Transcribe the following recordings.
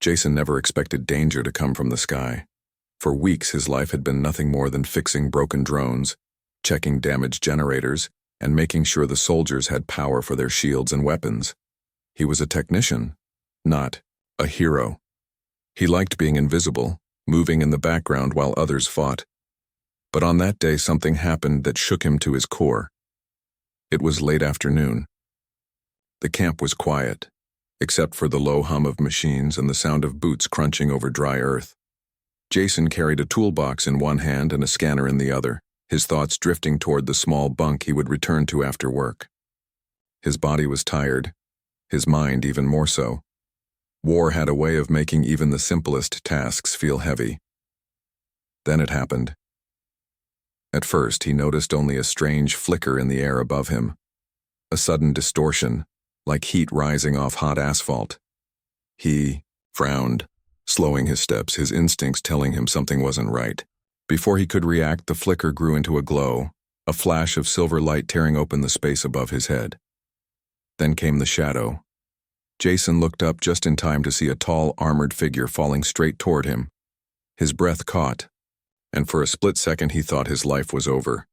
Jason never expected danger to come from the sky. For weeks, his life had been nothing more than fixing broken drones, checking damaged generators, and making sure the soldiers had power for their shields and weapons. He was a technician, not a hero. He liked being invisible, moving in the background while others fought. But on that day, something happened that shook him to his core. It was late afternoon. The camp was quiet, except for the low hum of machines and the sound of boots crunching over dry earth. Jason carried a toolbox in one hand and a scanner in the other, his thoughts drifting toward the small bunk he would return to after work. His body was tired, his mind even more so. War had a way of making even the simplest tasks feel heavy. Then it happened. At first, he noticed only a strange flicker in the air above him, a sudden distortion, like heat rising off hot asphalt. He frowned, slowing his steps, his instincts telling him something wasn't right. Before he could react, the flicker grew into a glow, a flash of silver light tearing open the space above his head. Then came the shadow. Jason looked up just in time to see a tall, armored figure falling straight toward him. His breath caught, and for a split second he thought his life was over.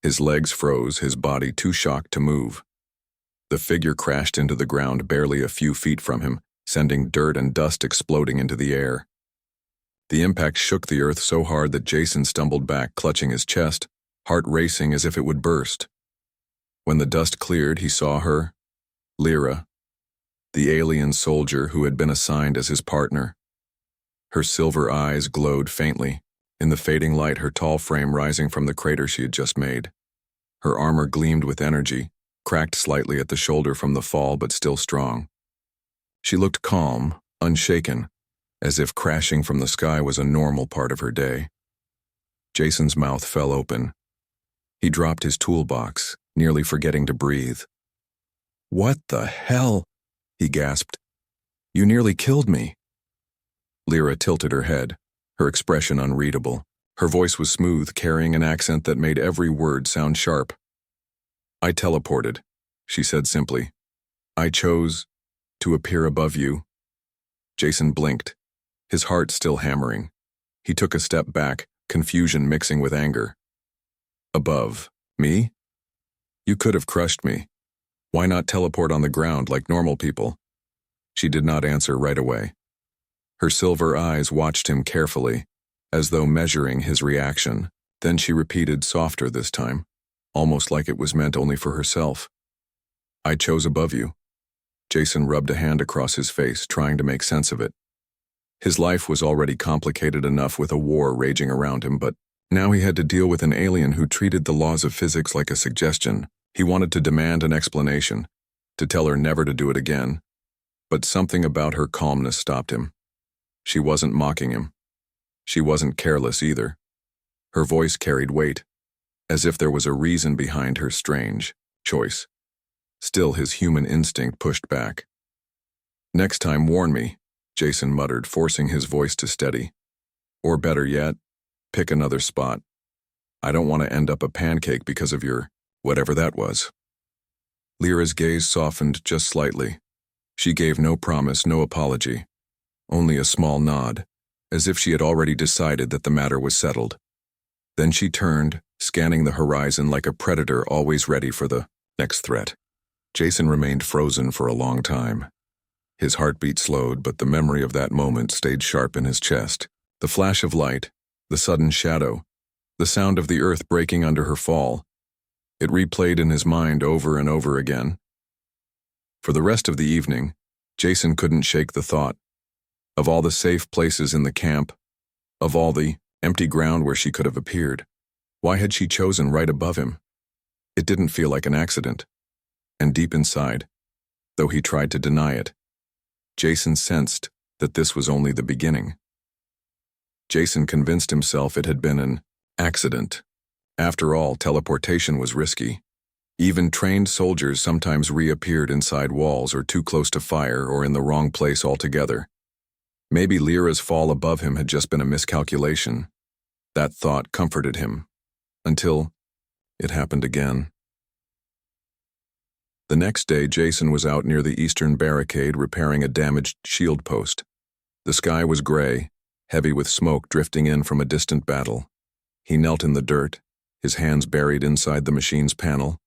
His legs froze, his body too shocked to move. The figure crashed into the ground barely a few feet from him, sending dirt and dust exploding into the air. The impact shook the earth so hard that Jason stumbled back, clutching his chest, heart racing as if it would burst. When the dust cleared, he saw her, Lyra, the alien soldier who had been assigned as his partner. Her silver eyes glowed faintly, in the fading light, her tall frame rising from the crater she had just made. Her armor gleamed with energy, cracked slightly at the shoulder from the fall but still strong. She looked calm, unshaken, as if crashing from the sky was a normal part of her day. Jason's mouth fell open. He dropped his toolbox, nearly forgetting to breathe. "What the hell?" he gasped. "You nearly killed me." Lyra tilted her head, her expression unreadable. Her voice was smooth, carrying an accent that made every word sound sharp. "I teleported," she said simply. "I chose to appear above you." Jason blinked, his heart still hammering. He took a step back, confusion mixing with anger. "Above me? You could have crushed me. Why not teleport on the ground like normal people?" She did not answer right away. Her silver eyes watched him carefully, as though measuring his reaction. Then she repeated, softer this time, almost like it was meant only for herself. "I chose above you." Jason rubbed a hand across his face, trying to make sense of it. His life was already complicated enough with a war raging around him, but now he had to deal with an alien who treated the laws of physics like a suggestion. He wanted to demand an explanation, to tell her never to do it again. But something about her calmness stopped him. She wasn't mocking him. She wasn't careless either. Her voice carried weight, as if there was a reason behind her strange choice. Still, his human instinct pushed back. "Next time, warn me," Jason muttered, forcing his voice to steady. "Or better yet, pick another spot. I don't want to end up a pancake because of your whatever that was." Lyra's gaze softened just slightly. She gave no promise, no apology, only a small nod, as if she had already decided that the matter was settled. Then she turned, scanning the horizon like a predator always ready for the next threat. Jason remained frozen for a long time. His heartbeat slowed, but the memory of that moment stayed sharp in his chest. The flash of light, the sudden shadow, the sound of the earth breaking under her fall. It replayed in his mind over and over again. For the rest of the evening, Jason couldn't shake the thought. Of all the safe places in the camp, of all the empty ground where she could have appeared, why had she chosen right above him? It didn't feel like an accident. And deep inside, though he tried to deny it, Jason sensed that this was only the beginning. Jason convinced himself it had been an accident. After all, teleportation was risky. Even trained soldiers sometimes reappeared inside walls or too close to fire or in the wrong place altogether. Maybe Lyra's fall above him had just been a miscalculation. That thought comforted him, until it happened again. The next day, Jason was out near the eastern barricade repairing a damaged shield post. The sky was gray, heavy with smoke drifting in from a distant battle. He knelt in the dirt, his hands buried inside the machine's panel,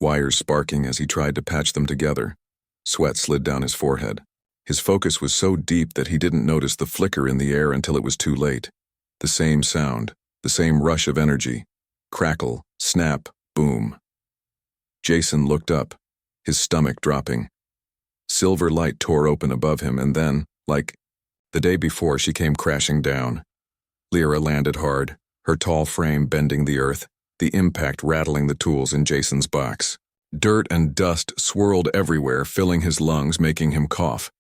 wires sparking as he tried to patch them together. Sweat slid down his forehead. His focus was so deep that he didn't notice the flicker in the air until it was too late. The same sound, the same rush of energy. Crackle, snap, boom. Jason looked up, his stomach dropping. Silver light tore open above him and then, like the day before, she came crashing down. Lyra landed hard, her tall frame bending the earth, the impact rattling the tools in Jason's box. Dirt and dust swirled everywhere, filling his lungs, making him cough.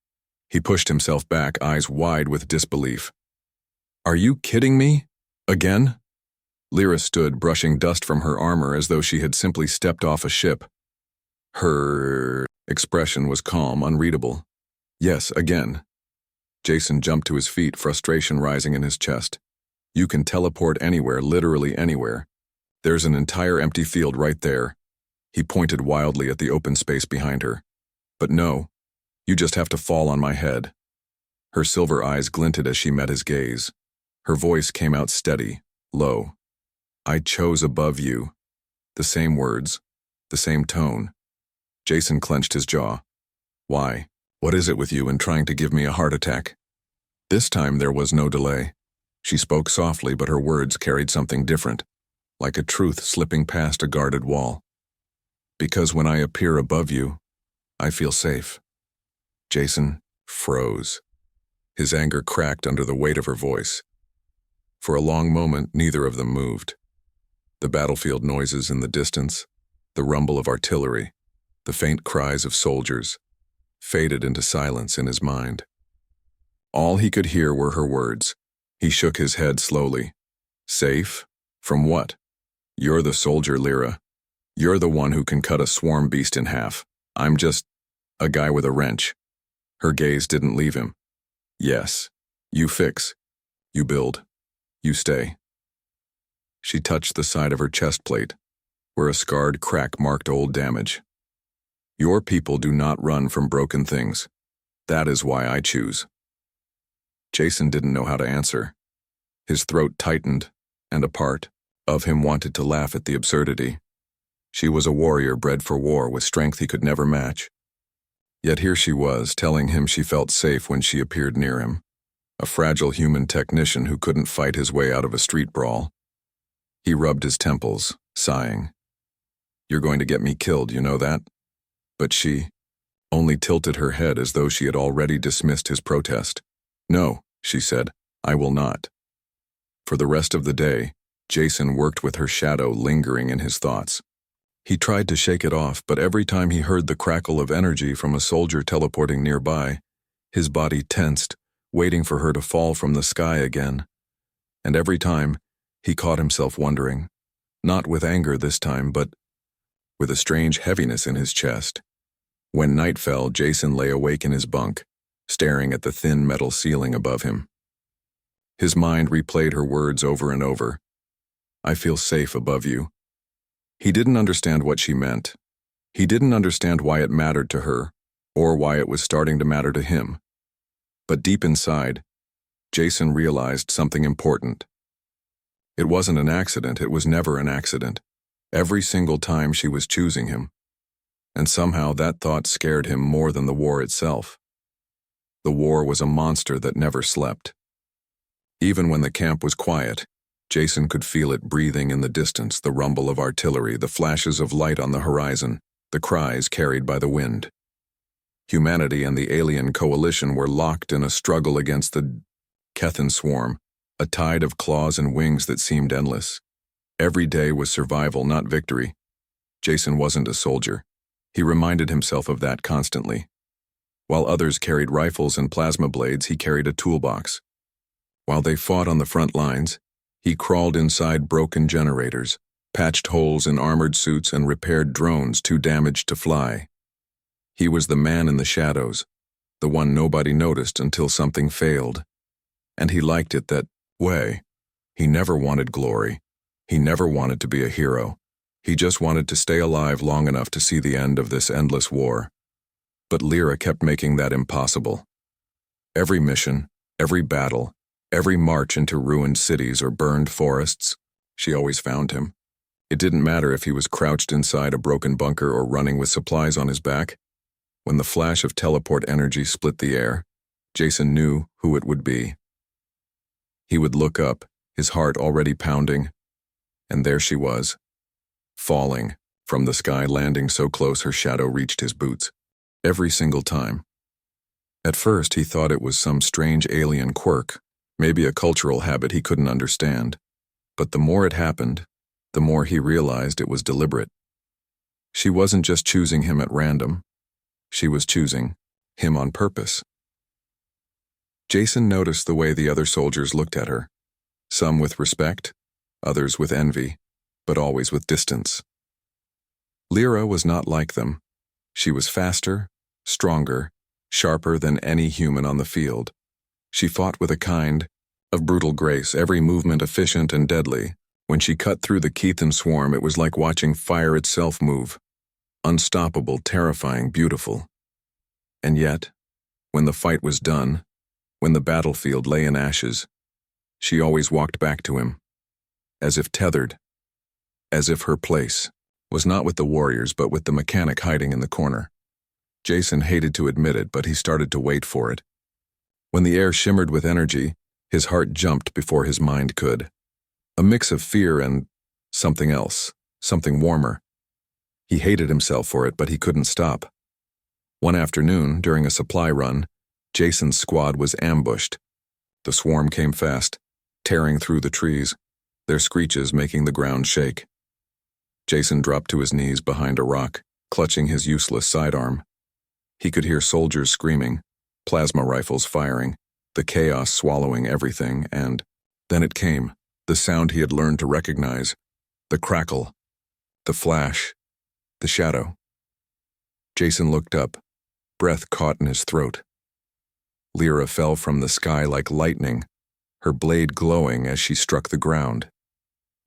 He pushed himself back, eyes wide with disbelief. "Are you kidding me? Again?" Lyra stood, brushing dust from her armor as though she had simply stepped off a ship. Her expression was calm, unreadable. "Yes, again." Jason jumped to his feet, frustration rising in his chest. "You can teleport anywhere, literally anywhere. There's an entire empty field right there." He pointed wildly at the open space behind her. "But no, you just have to fall on my head." Her silver eyes glinted as she met his gaze. Her voice came out steady, low. "I chose above you." The same words, the same tone. Jason clenched his jaw. "Why? What is it with you and trying to give me a heart attack?" This time there was no delay. She spoke softly, but her words carried something different, like a truth slipping past a guarded wall. "Because when I appear above you, I feel safe." Jason froze. His anger cracked under the weight of her voice. For a long moment, neither of them moved. The battlefield noises in the distance, the rumble of artillery, the faint cries of soldiers, faded into silence in his mind. All he could hear were her words. He shook his head slowly. "Safe? From what? You're the soldier, Lyra. You're the one who can cut a swarm beast in half. I'm just a guy with a wrench." Her gaze didn't leave him. "Yes, you fix. You build. You stay." She touched the side of her chest plate, where a scarred crack marked old damage. "Your people do not run from broken things. That is why I choose." Jason didn't know how to answer. His throat tightened, and a part of him wanted to laugh at the absurdity. She was a warrior bred for war with strength he could never match. Yet here she was, telling him she felt safe when she appeared near him. A fragile human technician who couldn't fight his way out of a street brawl. He rubbed his temples, sighing. "You're going to get me killed, you know that?" But she only tilted her head as though she had already dismissed his protest. "No," she said, "I will not." For the rest of the day, Jason worked with her shadow lingering in his thoughts. He tried to shake it off, but every time he heard the crackle of energy from a soldier teleporting nearby, his body tensed, waiting for her to fall from the sky again. And every time, he caught himself wondering, not with anger this time, but with a strange heaviness in his chest. When night fell, Jason lay awake in his bunk, staring at the thin metal ceiling above him. His mind replayed her words over and over. "I feel safe above you." He didn't understand what she meant. He didn't understand why it mattered to her, or why it was starting to matter to him. But deep inside, Jason realized something important. It wasn't an accident, it was never an accident. Every single time she was choosing him. And somehow that thought scared him more than the war itself. The war was a monster that never slept. Even when the camp was quiet, Jason could feel it breathing in the distance, the rumble of artillery, the flashes of light on the horizon, the cries carried by the wind. Humanity and the alien coalition were locked in a struggle against the Kethan swarm, a tide of claws and wings that seemed endless. Every day was survival, not victory. Jason wasn't a soldier. He reminded himself of that constantly. While others carried rifles and plasma blades, he carried a toolbox. While they fought on the front lines, he crawled inside broken generators, patched holes in armored suits, and repaired drones too damaged to fly. He was the man in the shadows, the one nobody noticed until something failed. And he liked it that way. He never wanted glory. He never wanted to be a hero. He just wanted to stay alive long enough to see the end of this endless war. But Lyra kept making that impossible. Every mission, Every battle, every march into ruined cities or burned forests, she always found him. It didn't matter if he was crouched inside a broken bunker or running with supplies on his back. When the flash of teleport energy split the air, Jason knew who it would be. He would look up, his heart already pounding, and there she was, falling from the sky, landing so close her shadow reached his boots. Every single time. At first he thought it was some strange alien quirk, maybe a cultural habit he couldn't understand. But the more it happened, the more he realized it was deliberate. She wasn't just choosing him at random. She was choosing him on purpose. Jason noticed the way the other soldiers looked at her, some with respect, others with envy, but always with distance. Lyra was not like them. She was faster, stronger, sharper than any human on the field. She fought with a kind of brutal grace, every movement efficient and deadly. When she cut through the Keithan swarm, it was like watching fire itself move. Unstoppable, terrifying, beautiful. And yet, when the fight was done, when the battlefield lay in ashes, she always walked back to him, as if tethered, as if her place was not with the warriors but with the mechanic hiding in the corner. Jason hated to admit it, but he started to wait for it. When the air shimmered with energy, his heart jumped before his mind could. A mix of fear and something else, something warmer. He hated himself for it, but he couldn't stop. One afternoon, during a supply run, Jason's squad was ambushed. The swarm came fast, tearing through the trees, their screeches making the ground shake. Jason dropped to his knees behind a rock, clutching his useless sidearm. He could hear soldiers screaming, plasma rifles firing, the chaos swallowing everything, and then it came, the sound he had learned to recognize, the crackle, the flash, the shadow. Jason looked up, breath caught in his throat. Lyra fell from the sky like lightning, her blade glowing as she struck the ground.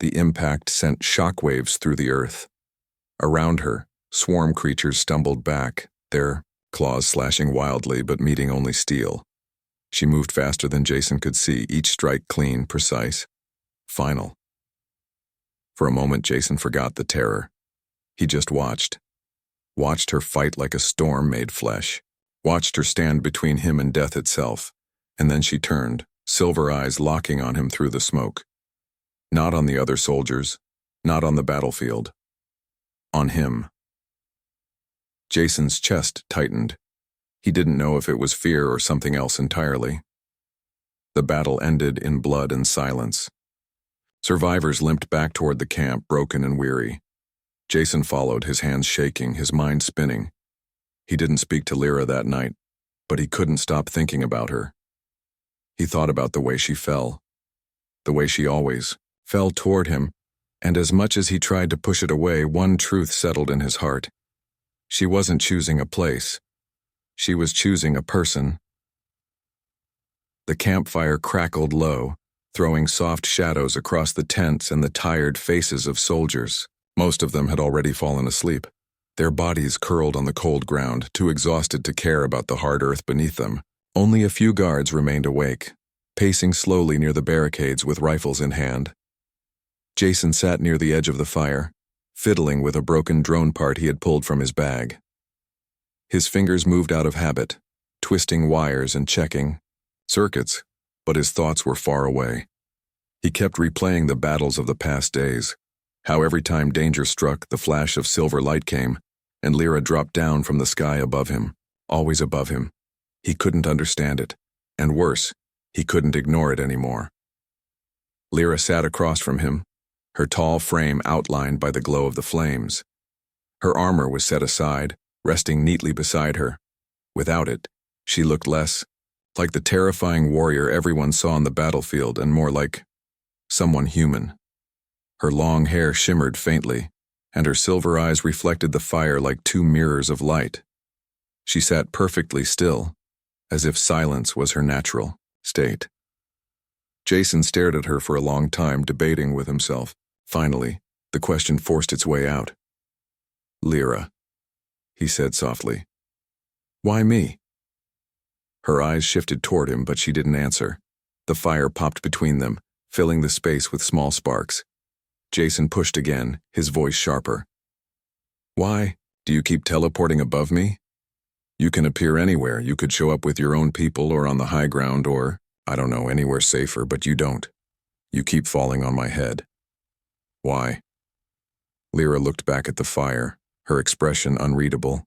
The impact sent shockwaves through the earth. Around her, swarm creatures stumbled back, their claws slashing wildly but meeting only steel. She moved faster than Jason could see, each strike clean, precise, final. For a moment, Jason forgot the terror. He just watched her fight like a storm made flesh, watched her stand between him and death itself, and then she turned, silver eyes locking on him through the smoke. Not on the other soldiers, not on the battlefield. On him. Jason's chest tightened. He didn't know if it was fear or something else entirely. The battle ended in blood and silence. Survivors limped back toward the camp, broken and weary. Jason followed, his hands shaking, his mind spinning. He didn't speak to Lyra that night, but he couldn't stop thinking about her. He thought about the way she fell, the way she always fell toward him, and as much as he tried to push it away, one truth settled in his heart. She wasn't choosing a place. She was choosing a person. The campfire crackled low, throwing soft shadows across the tents and the tired faces of soldiers. Most of them had already fallen asleep, their bodies curled on the cold ground, too exhausted to care about the hard earth beneath them. Only a few guards remained awake, pacing slowly near the barricades with rifles in hand. Jason sat near the edge of the fire, fiddling with a broken drone part he had pulled from his bag. His fingers moved out of habit, twisting wires and checking circuits, but his thoughts were far away. He kept replaying the battles of the past days, how every time danger struck, the flash of silver light came, and Lyra dropped down from the sky above him, always above him. He couldn't understand it, and worse, he couldn't ignore it anymore. Lyra sat across from him, her tall frame outlined by the glow of the flames. Her armor was set aside, resting neatly beside her. Without it, she looked less like the terrifying warrior everyone saw on the battlefield and more like someone human. Her long hair shimmered faintly, and her silver eyes reflected the fire like two mirrors of light. She sat perfectly still, as if silence was her natural state. Jason stared at her for a long time, debating with himself. Finally, the question forced its way out. "Lyra," he said softly. "Why me?" Her eyes shifted toward him, but she didn't answer. The fire popped between them, filling the space with small sparks. Jason pushed again, his voice sharper. Why? Do you keep teleporting above me? You can appear anywhere. You could show up with your own people or on the high ground or, I don't know, anywhere safer, but you don't. You keep falling on my head. Why? Lyra looked back at the fire, her expression unreadable.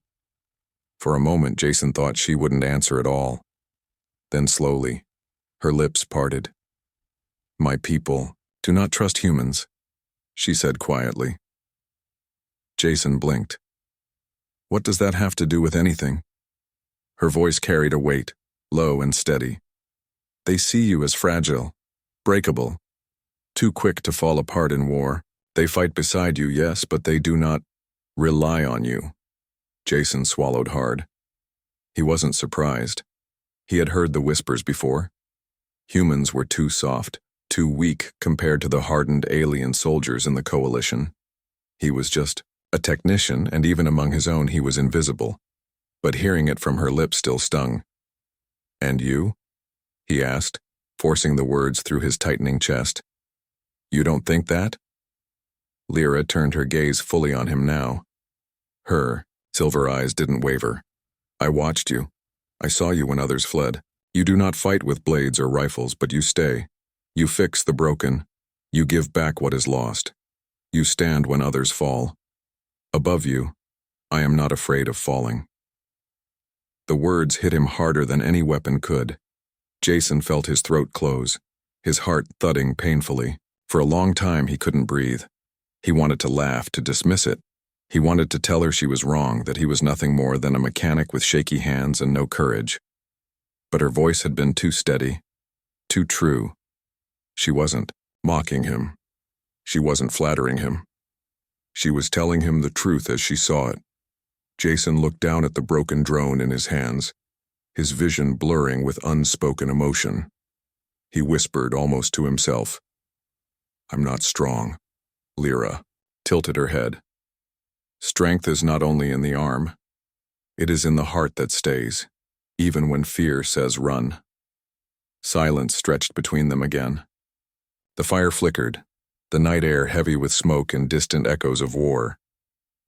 For a moment, Jason thought she wouldn't answer at all. Then slowly, her lips parted. My people do not trust humans, she said quietly. Jason blinked. What does that have to do with anything? Her voice carried a weight, low and steady. They see you as fragile, breakable, too quick to fall apart in war. They fight beside you, yes, but they do not rely on you. Jason swallowed hard. He wasn't surprised. He had heard the whispers before. Humans were too soft, too weak compared to the hardened alien soldiers in the coalition. He was just a technician, and even among his own he was invisible. But hearing it from her lips still stung. And you? He asked, forcing the words through his tightening chest. You don't think that? Lyra turned her gaze fully on him now. Her silver eyes didn't waver. I watched you. I saw you when others fled. You do not fight with blades or rifles, but you stay. You fix the broken. You give back what is lost. You stand when others fall. Above you, I am not afraid of falling. The words hit him harder than any weapon could. Jason felt his throat close, his heart thudding painfully. For a long time he couldn't breathe. He wanted to laugh, to dismiss it. He wanted to tell her she was wrong, that he was nothing more than a mechanic with shaky hands and no courage. But her voice had been too steady, too true. She wasn't mocking him. She wasn't flattering him. She was telling him the truth as she saw it. Jason looked down at the broken drone in his hands, his vision blurring with unspoken emotion. He whispered almost to himself, I'm not strong. Lyra tilted her head. Strength is not only in the arm. It is in the heart that stays, even when fear says run. Silence stretched between them again. The fire flickered, the night air heavy with smoke and distant echoes of war.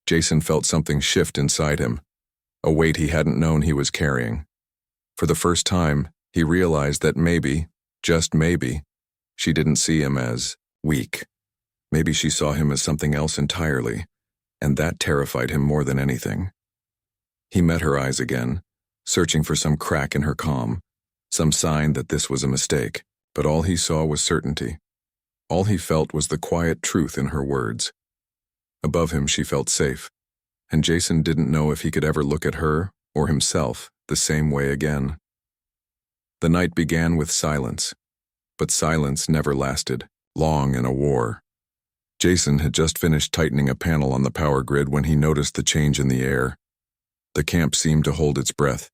Jason felt something shift inside him, a weight he hadn't known he was carrying. For the first time, he realized that maybe, just maybe, she didn't see him as weak. Maybe she saw him as something else entirely, and that terrified him more than anything. He met her eyes again, searching for some crack in her calm, some sign that this was a mistake, but all he saw was certainty. All he felt was the quiet truth in her words. Above him she felt safe, and Jason didn't know if he could ever look at her, or himself, the same way again. The night began with silence, but silence never lasted long in a war. Jason had just finished tightening a panel on the power grid when he noticed the change in the air. The camp seemed to hold its breath.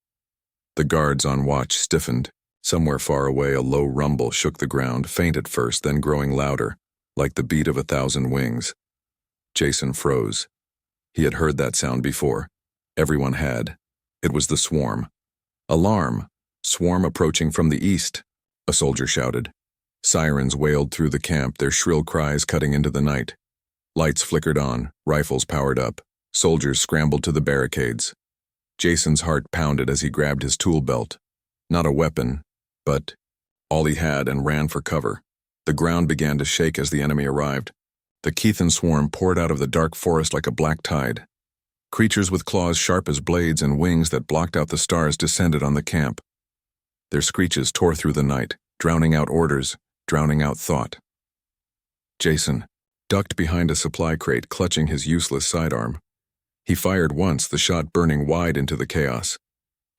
The guards on watch stiffened. Somewhere far away, a low rumble shook the ground, faint at first, then growing louder, like the beat of 1,000 wings. Jason froze. He had heard that sound before. Everyone had. It was the swarm. Alarm! Swarm approaching from the east, a soldier shouted. Sirens wailed through the camp, their shrill cries cutting into the night. Lights flickered on, rifles powered up. Soldiers scrambled to the barricades. Jason's heart pounded as he grabbed his tool belt. Not a weapon, but all he had, and ran for cover. The ground began to shake as the enemy arrived. The Keithan swarm poured out of the dark forest like a black tide. Creatures with claws sharp as blades and wings that blocked out the stars descended on the camp. Their screeches tore through the night, drowning out orders, drowning out thought. Jason ducked behind a supply crate, clutching his useless sidearm. He fired once, the shot burning wide into the chaos.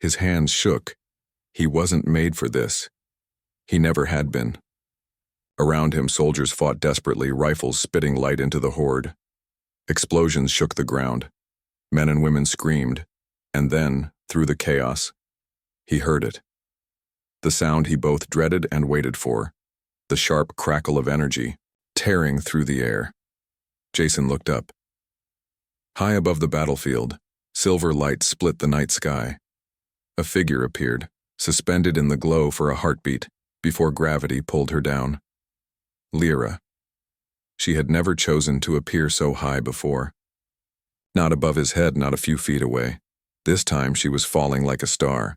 His hands shook. He wasn't made for this. He never had been. Around him, soldiers fought desperately, rifles spitting light into the horde. Explosions shook the ground. Men and women screamed. And then, through the chaos, he heard it. The sound he both dreaded and waited for. The sharp crackle of energy, tearing through the air. Jason looked up. High above the battlefield, silver light split the night sky. A figure appeared, suspended in the glow for a heartbeat, before gravity pulled her down. Lyra. She had never chosen to appear so high before. Not above his head, not a few feet away. This time she was falling like a star.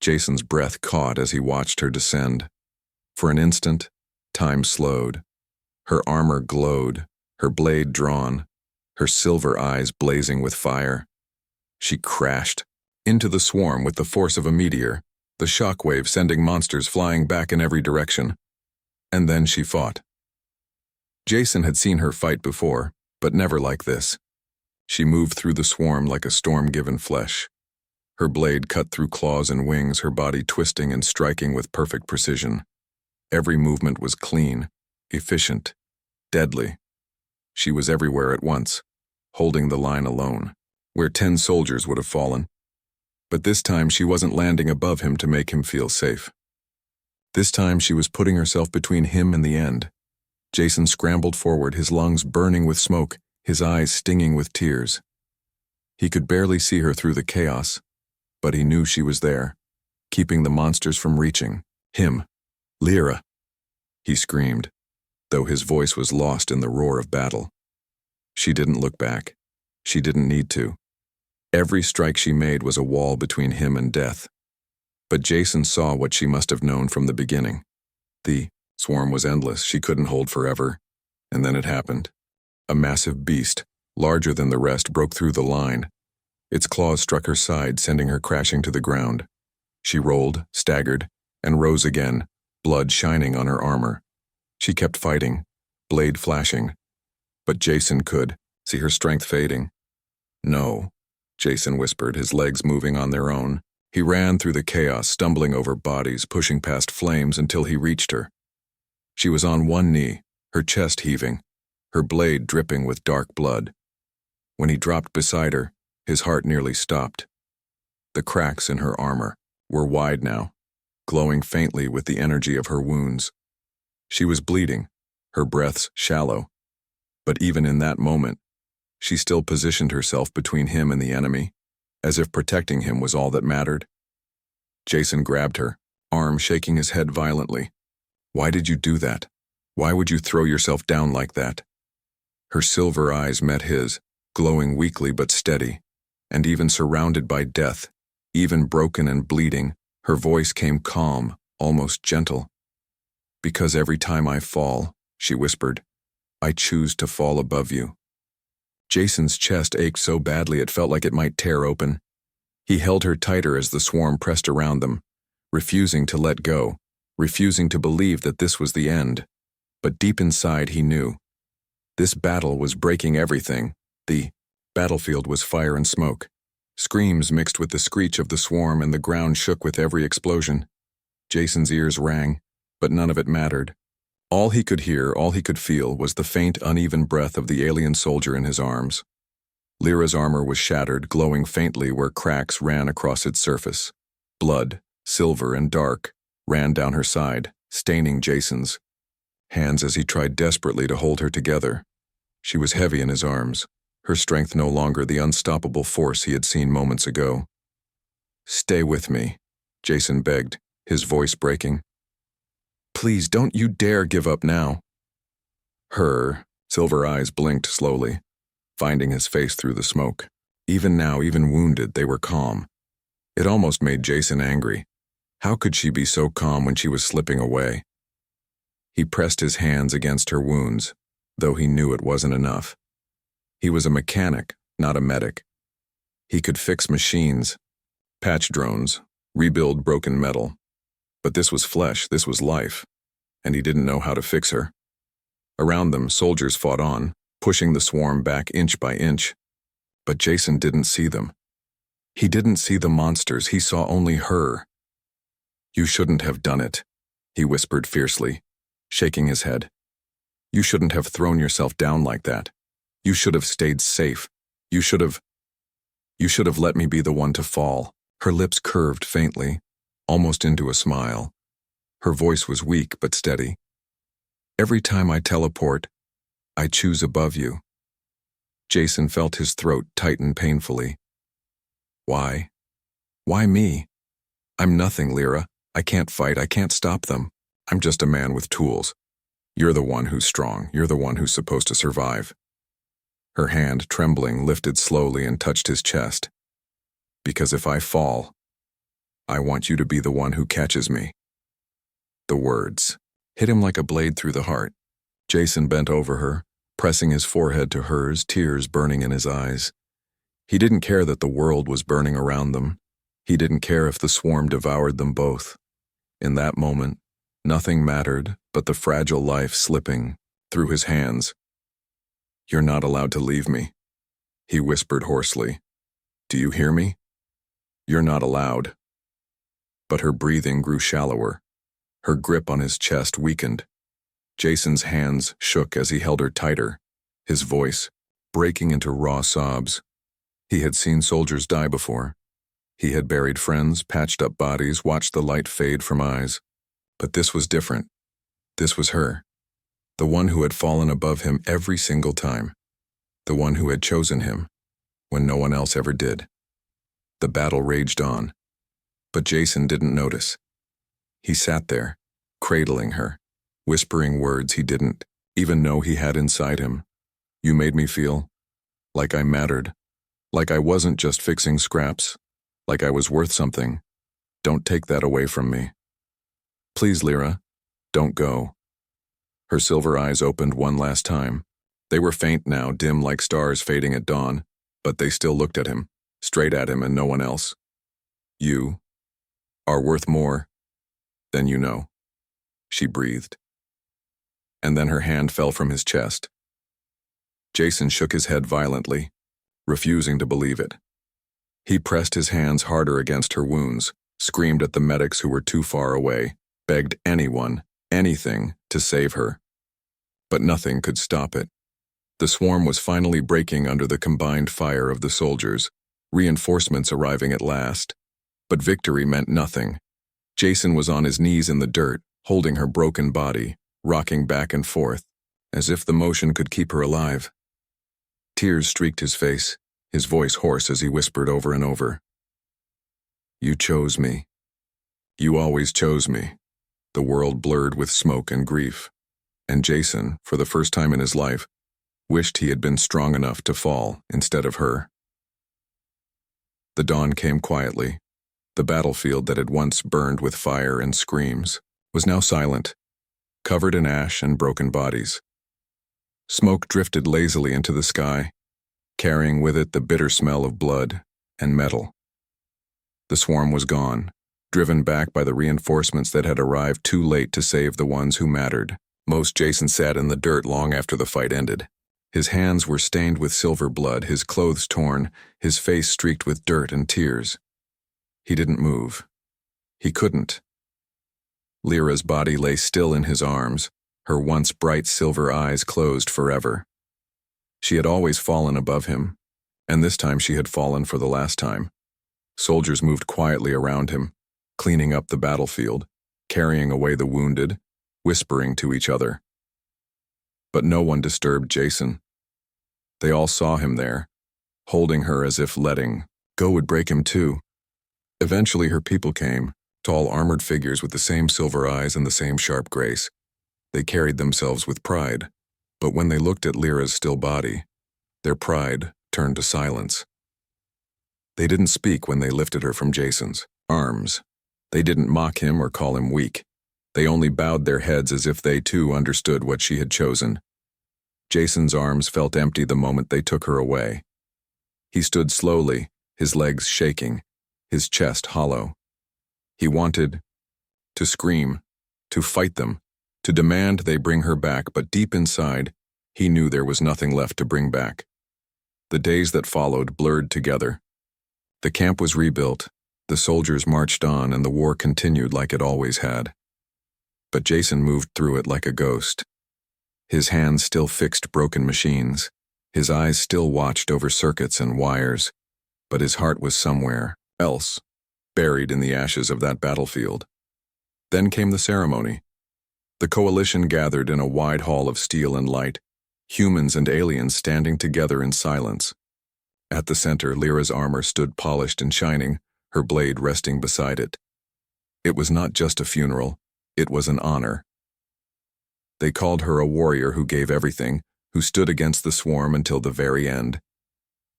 Jason's breath caught as he watched her descend. For an instant, time slowed. Her armor glowed, her blade drawn, her silver eyes blazing with fire. She crashed into the swarm with the force of a meteor, the shockwave sending monsters flying back in every direction. And then she fought. Jason had seen her fight before, but never like this. She moved through the swarm like a storm-given flesh. Her blade cut through claws and wings, her body twisting and striking with perfect precision. Every movement was clean, efficient, deadly. She was everywhere at once, holding the line alone, where 10 soldiers would have fallen. But this time she wasn't landing above him to make him feel safe. This time she was putting herself between him and the end. Jason scrambled forward, his lungs burning with smoke, his eyes stinging with tears. He could barely see her through the chaos, but he knew she was there, keeping the monsters from reaching him. Lyra! He screamed, though his voice was lost in the roar of battle. She didn't look back. She didn't need to. Every strike she made was a wall between him and death. But Jason saw what she must have known from the beginning. The swarm was endless, she couldn't hold forever. And then it happened. A massive beast, larger than the rest, broke through the line. Its claws struck her side, sending her crashing to the ground. She rolled, staggered, and rose again, blood shining on her armor. She kept fighting, blade flashing. But Jason could see her strength fading. No, Jason whispered, his legs moving on their own. He ran through the chaos, stumbling over bodies, pushing past flames until he reached her. She was on one knee, her chest heaving, her blade dripping with dark blood. When he dropped beside her, his heart nearly stopped. The cracks in her armor were wide now, glowing faintly with the energy of her wounds. She was bleeding, her breaths shallow. But even in that moment, she still positioned herself between him and the enemy, as if protecting him was all that mattered. Jason grabbed her, arm shaking his head violently. Why did you do that? Why would you throw yourself down like that? Her silver eyes met his, glowing weakly but steady, and even surrounded by death, even broken and bleeding, her voice came calm, almost gentle. Because every time I fall, she whispered, I choose to fall above you. Jason's chest ached so badly it felt like it might tear open. He held her tighter as the swarm pressed around them, refusing to let go, refusing to believe that this was the end. But deep inside he knew. This battle was breaking everything. The battlefield was fire and smoke. Screams mixed with the screech of the swarm, and the ground shook with every explosion. Jason's ears rang, but none of it mattered. All he could hear, all he could feel, was the faint, uneven breath of the alien soldier in his arms. Lyra's armor was shattered, glowing faintly where cracks ran across its surface. Blood, silver and dark, ran down her side, staining Jason's hands as he tried desperately to hold her together. She was heavy in his arms, her strength no longer the unstoppable force he had seen moments ago. Stay with me, Jason begged, his voice breaking. Please, don't you dare give up now. Her silver eyes blinked slowly, finding his face through the smoke. Even now, even wounded, they were calm. It almost made Jason angry. How could she be so calm when she was slipping away? He pressed his hands against her wounds, though he knew it wasn't enough. He was a mechanic, not a medic. He could fix machines, patch drones, rebuild broken metal. But this was flesh, this was life, and he didn't know how to fix her. Around them, soldiers fought on, pushing the swarm back inch by inch. But Jason didn't see them. He didn't see the monsters, he saw only her. You shouldn't have done it, he whispered fiercely, shaking his head. You shouldn't have thrown yourself down like that. You should have stayed safe. You should have let me be the one to fall. Her lips curved faintly, almost into a smile. Her voice was weak but steady. Every time I teleport, I choose above you. Jason felt his throat tighten painfully. Why? Why me? I'm nothing, Lyra. I can't fight, I can't stop them. I'm just a man with tools. You're the one who's strong, you're the one who's supposed to survive. Her hand, trembling, lifted slowly and touched his chest. Because if I fall, I want you to be the one who catches me. The words hit him like a blade through the heart. Jason bent over her, pressing his forehead to hers, tears burning in his eyes. He didn't care that the world was burning around them. He didn't care if the swarm devoured them both. In that moment, nothing mattered but the fragile life slipping through his hands. You're not allowed to leave me, he whispered hoarsely. Do you hear me? You're not allowed. But her breathing grew shallower. Her grip on his chest weakened. Jason's hands shook as he held her tighter, his voice breaking into raw sobs. He had seen soldiers die before. He had buried friends, patched up bodies, watched the light fade from eyes. But this was different. This was her. The one who had fallen above him every single time. The one who had chosen him when no one else ever did. The battle raged on. But Jason didn't notice. He sat there, cradling her, whispering words he didn't even know he had inside him. You made me feel like I mattered, like I wasn't just fixing scraps, like I was worth something. Don't take that away from me. Please, Lyra, don't go. Her silver eyes opened one last time. They were faint now, dim like stars fading at dawn, but they still looked at him, straight at him and no one else. You are worth more than you know, she breathed. And then her hand fell from his chest. Jason shook his head violently, refusing to believe it. He pressed his hands harder against her wounds, screamed at the medics who were too far away, begged anyone, anything, to save her. But nothing could stop it. The swarm was finally breaking under the combined fire of the soldiers, reinforcements arriving at last. But victory meant nothing. Jason was on his knees in the dirt, holding her broken body, rocking back and forth, as if the motion could keep her alive. Tears streaked his face, his voice hoarse as he whispered over and over. You chose me. You always chose me. The world blurred with smoke and grief. And Jason, for the first time in his life, wished he had been strong enough to fall instead of her. The dawn came quietly. The battlefield that had once burned with fire and screams was now silent, covered in ash and broken bodies. Smoke drifted lazily into the sky, carrying with it the bitter smell of blood and metal. The swarm was gone, driven back by the reinforcements that had arrived too late to save the ones who mattered. Most Jason sat in the dirt long after the fight ended. His hands were stained with silver blood, his clothes torn, his face streaked with dirt and tears. He didn't move. He couldn't. Lyra's body lay still in his arms, her once bright silver eyes closed forever. She had always fallen above him, and this time she had fallen for the last time. Soldiers moved quietly around him, cleaning up the battlefield, carrying away the wounded, whispering to each other. But no one disturbed Jason. They all saw him there, holding her as if letting go would break him too. Eventually her people came, tall armored figures with the same silver eyes and the same sharp grace. They carried themselves with pride, but when they looked at Lyra's still body, their pride turned to silence. They didn't speak when they lifted her from Jason's arms. They didn't mock him or call him weak. They only bowed their heads as if they too understood what she had chosen. Jason's arms felt empty the moment they took her away. He stood slowly, his legs shaking, his chest hollow. He wanted to scream, to fight them, to demand they bring her back, but deep inside, he knew there was nothing left to bring back. The days that followed blurred together. The camp was rebuilt, the soldiers marched on, and the war continued like it always had. But Jason moved through it like a ghost. His hands still fixed broken machines, his eyes still watched over circuits and wires, but his heart was somewhere else, buried in the ashes of that battlefield. Then came the ceremony. The coalition gathered in a wide hall of steel and light, humans and aliens standing together in silence. At the center, Lyra's armor stood polished and shining, her blade resting beside it. It was not just a funeral, it was an honor. They called her a warrior who gave everything, who stood against the swarm until the very end.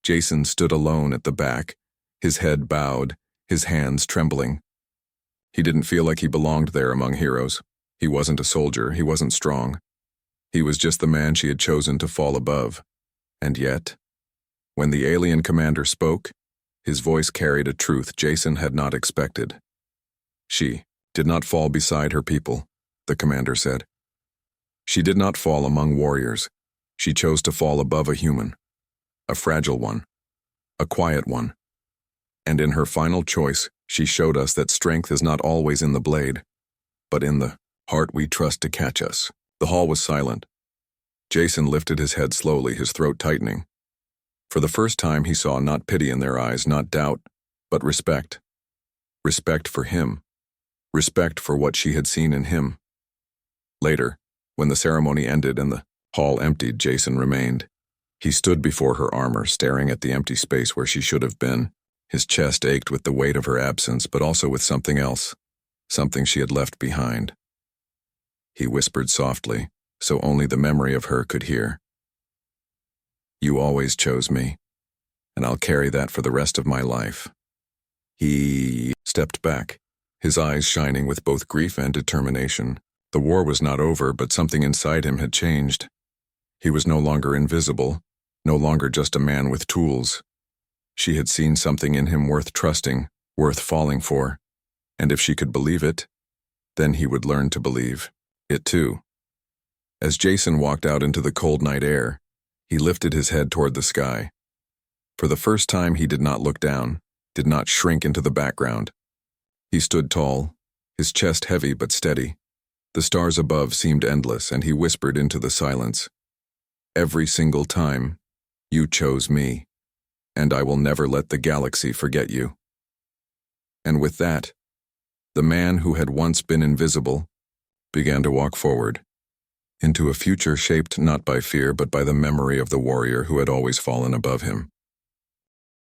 Jason stood alone at the back, his head bowed, his hands trembling. He didn't feel like he belonged there among heroes. He wasn't a soldier, he wasn't strong. He was just the man she had chosen to fall above. And yet, when the alien commander spoke, his voice carried a truth Jason had not expected. She did not fall beside her people, the commander said. She did not fall among warriors. She chose to fall above a human, a fragile one, a quiet one. And in her final choice, she showed us that strength is not always in the blade, but in the heart we trust to catch us. The hall was silent. Jason lifted his head slowly, his throat tightening. For the first time, he saw not pity in their eyes, not doubt, but respect. Respect for him. Respect for what she had seen in him. Later, when the ceremony ended and the hall emptied, Jason remained. He stood before her armor, staring at the empty space where she should have been. His chest ached with the weight of her absence, but also with something else, something she had left behind. He whispered softly, so only the memory of her could hear. You always chose me, and I'll carry that for the rest of my life. He stepped back, his eyes shining with both grief and determination. The war was not over, but something inside him had changed. He was no longer invisible, no longer just a man with tools. She had seen something in him worth trusting, worth falling for, and if she could believe it, then he would learn to believe it too. As Jason walked out into the cold night air, he lifted his head toward the sky. For the first time, he did not look down, did not shrink into the background. He stood tall, his chest heavy but steady. The stars above seemed endless, and he whispered into the silence, "Every single time, you chose me, and I will never let the galaxy forget you." And with that, the man who had once been invisible began to walk forward, into a future shaped not by fear but by the memory of the warrior who had always fallen above him.